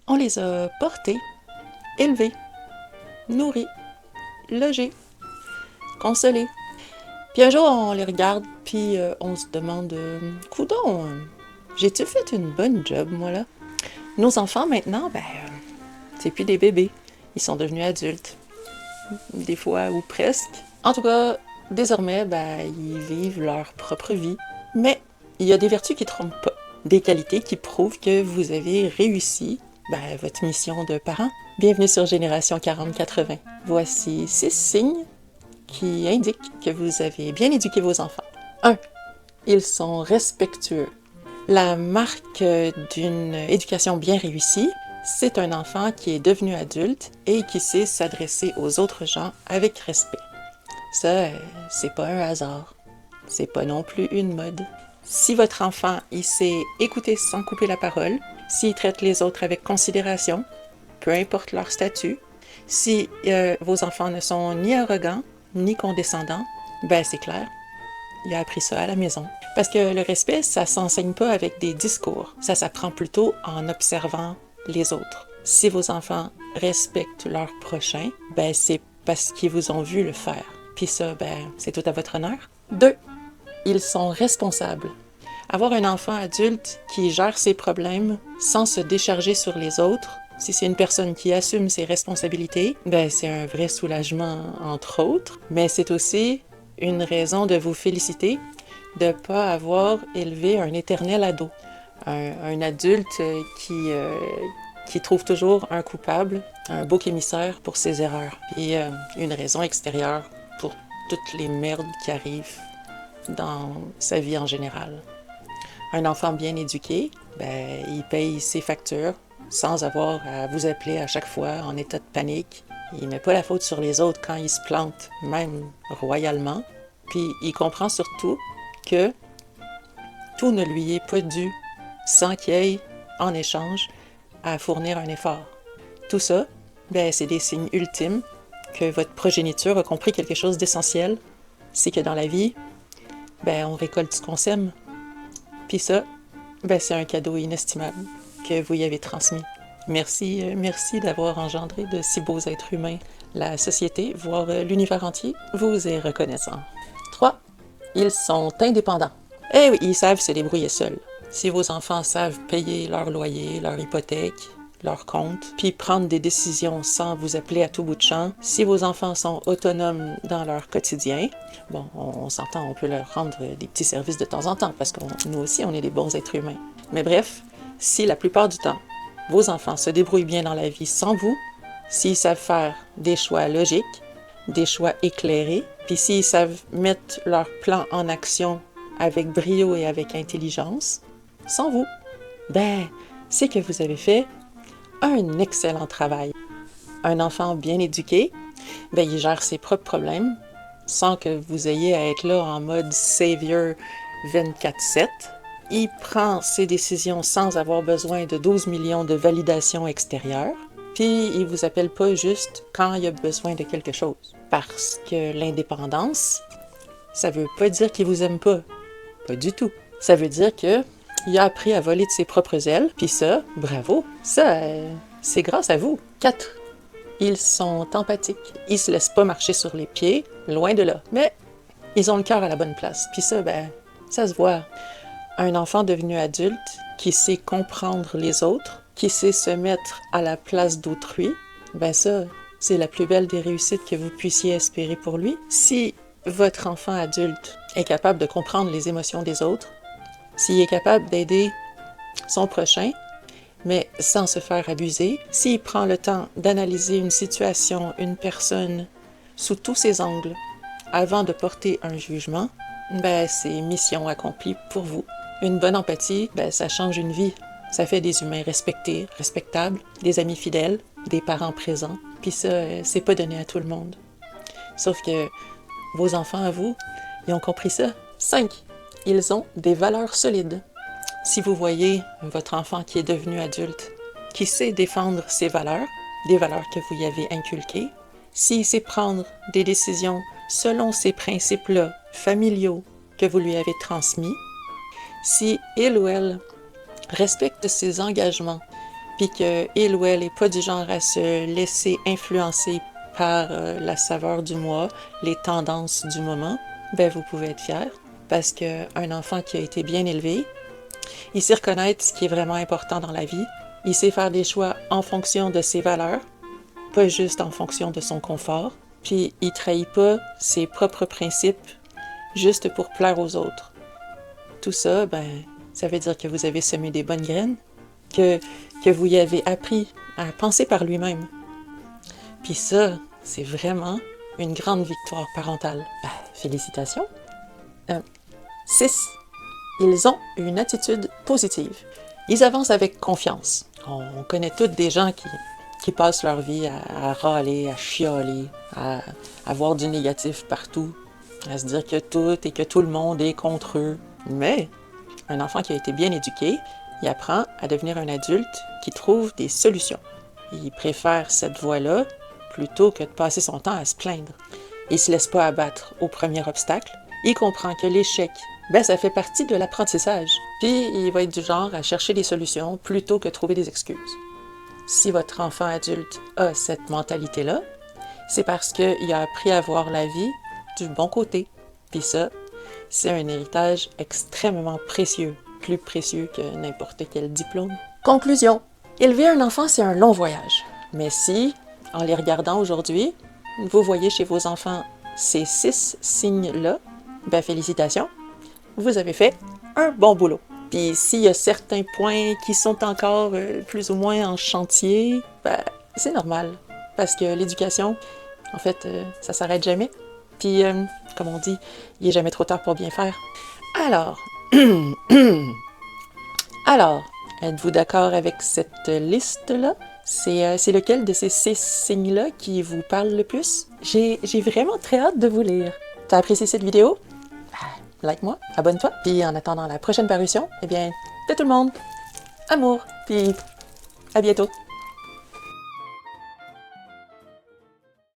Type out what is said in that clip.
On les a portés, élevés, nourris, logés, consolés. Puis un jour, on les regarde, puis on se demande coudon, j'ai-tu fait une bonne job, moi, là? Nos enfants, maintenant, c'est plus des bébés. Ils sont devenus adultes. Des fois, ou presque. En tout cas, désormais, ils vivent leur propre vie. Mais il y a des vertus qui ne trompent pas. Des qualités qui prouvent que vous avez réussi votre mission de parent. Bienvenue sur Génération 40-80. Voici 6 signes qui indiquent que vous avez bien éduqué vos enfants. 1. Ils sont respectueux. La marque d'une éducation bien réussie, c'est un enfant qui est devenu adulte et qui sait s'adresser aux autres gens avec respect. Ça, c'est pas un hasard. C'est pas non plus une mode. Si votre enfant, il sait écouter sans couper la parole, s'il traite les autres avec considération, peu importe leur statut, si vos enfants ne sont ni arrogants, ni condescendants, c'est clair, il a appris ça à la maison. Parce que le respect, ça s'enseigne pas avec des discours. Ça s'apprend plutôt en observant les autres. Si vos enfants respectent leur prochain, c'est parce qu'ils vous ont vu le faire. Puis ça, c'est tout à votre honneur. 2. Ils sont responsables. Avoir un enfant adulte qui gère ses problèmes sans se décharger sur les autres, si c'est une personne qui assume ses responsabilités, c'est un vrai soulagement, entre autres, mais c'est aussi une raison de vous féliciter de ne pas avoir élevé un éternel ado. Un adulte qui trouve toujours un coupable, un bouc émissaire pour ses erreurs, et une raison extérieure pour toutes les merdes qui arrivent dans sa vie en général. Un enfant bien éduqué, il paye ses factures sans avoir à vous appeler à chaque fois en état de panique. Il ne met pas la faute sur les autres quand il se plante, même royalement. Puis il comprend surtout que tout ne lui est pas dû sans qu'il ait, en échange, à fournir un effort. Tout ça, c'est des signes ultimes que votre progéniture a compris quelque chose d'essentiel. C'est que dans la vie, on récolte ce qu'on sème. Puis ça, c'est un cadeau inestimable que vous y avez transmis. Merci d'avoir engendré de si beaux êtres humains. La société, voire l'univers entier, vous est reconnaissant. 3. Ils sont indépendants. Eh oui, ils savent se débrouiller seuls. Si vos enfants savent payer leur loyer, leur hypothèque, leur compte, puis prendre des décisions sans vous appeler à tout bout de champ, si vos enfants sont autonomes dans leur quotidien, on s'entend, on peut leur rendre des petits services de temps en temps, parce que nous aussi, on est des bons êtres humains. Mais bref, si la plupart du temps, vos enfants se débrouillent bien dans la vie sans vous, s'ils savent faire des choix logiques, des choix éclairés, puis s'ils savent mettre leur plan en action avec brio et avec intelligence, sans vous, c'est que vous avez fait un excellent travail. Un enfant bien éduqué, il gère ses propres problèmes sans que vous ayez à être là en mode savior 24/7. Il prend ses décisions sans avoir besoin de 12 millions de validations extérieures. Puis il vous appelle pas juste quand il a besoin de quelque chose. Parce que l'indépendance, ça veut pas dire qu'il vous aime pas. Pas du tout. Ça veut dire que il a appris à voler de ses propres ailes. Puis ça, bravo. Ça, c'est grâce à vous. 4. Ils sont empathiques. Ils se laissent pas marcher sur les pieds, loin de là. Mais ils ont le cœur à la bonne place. Puis ça, ça se voit. Un enfant devenu adulte qui sait comprendre les autres, qui sait se mettre à la place d'autrui, ça, c'est la plus belle des réussites que vous puissiez espérer pour lui. Si votre enfant adulte est capable de comprendre les émotions des autres, s'il est capable d'aider son prochain, mais sans se faire abuser, s'il prend le temps d'analyser une situation, une personne, sous tous ses angles, avant de porter un jugement, c'est mission accomplie pour vous. Une bonne empathie, ça change une vie. Ça fait des humains respectés, respectables, des amis fidèles, des parents présents. Puis ça, c'est pas donné à tout le monde. Sauf que vos enfants, à vous, ils ont compris ça. 5. Ils ont des valeurs solides. Si vous voyez votre enfant qui est devenu adulte, qui sait défendre ses valeurs, des valeurs que vous y avez inculquées, s'il sait prendre des décisions selon ces principes-là familiaux que vous lui avez transmis, si il ou elle respecte ses engagements, puis qu'il ou elle n'est pas du genre à se laisser influencer par la saveur du mois, les tendances du moment, ben vous pouvez être fier, parce qu'un enfant qui a été bien élevé, il sait reconnaître ce qui est vraiment important dans la vie, il sait faire des choix en fonction de ses valeurs, pas juste en fonction de son confort, puis il trahit pas ses propres principes juste pour plaire aux autres. Tout ça, ben, ça veut dire que vous avez semé des bonnes graines, que vous y avez appris à penser par lui-même. Puis ça, c'est vraiment une grande victoire parentale. Félicitations. 6. Ils ont une attitude positive. Ils avancent avec confiance. On connaît tous des gens qui passent leur vie à râler, à chialer, à voir du négatif partout, à se dire que tout et que tout le monde est contre eux. Mais un enfant qui a été bien éduqué, il apprend à devenir un adulte qui trouve des solutions. Il préfère cette voie-là plutôt que de passer son temps à se plaindre. Il ne se laisse pas abattre au premier obstacle. Il comprend que l'échec, ben, ça fait partie de l'apprentissage. Puis il va être du genre à chercher des solutions plutôt que trouver des excuses. Si votre enfant adulte a cette mentalité-là, c'est parce qu'il a appris à voir la vie du bon côté. Puis ça, c'est un héritage extrêmement précieux, plus précieux que n'importe quel diplôme. Conclusion. Élever un enfant, c'est un long voyage. Mais si, en les regardant aujourd'hui, vous voyez chez vos enfants ces 6 signes-là, ben félicitations, vous avez fait un bon boulot. Puis s'il y a certains points qui sont encore plus ou moins en chantier, ben c'est normal. Parce que l'éducation, en fait, ça s'arrête jamais. Puis, comme on dit, il n'est jamais trop tard pour bien faire. Alors, êtes-vous d'accord avec cette liste-là? C'est lequel de ces 6 signes-là qui vous parle le plus? J'ai vraiment très hâte de vous lire. T'as apprécié cette vidéo? Like-moi, abonne-toi, puis en attendant la prochaine parution, eh bien, de tout le monde, amour, puis à bientôt!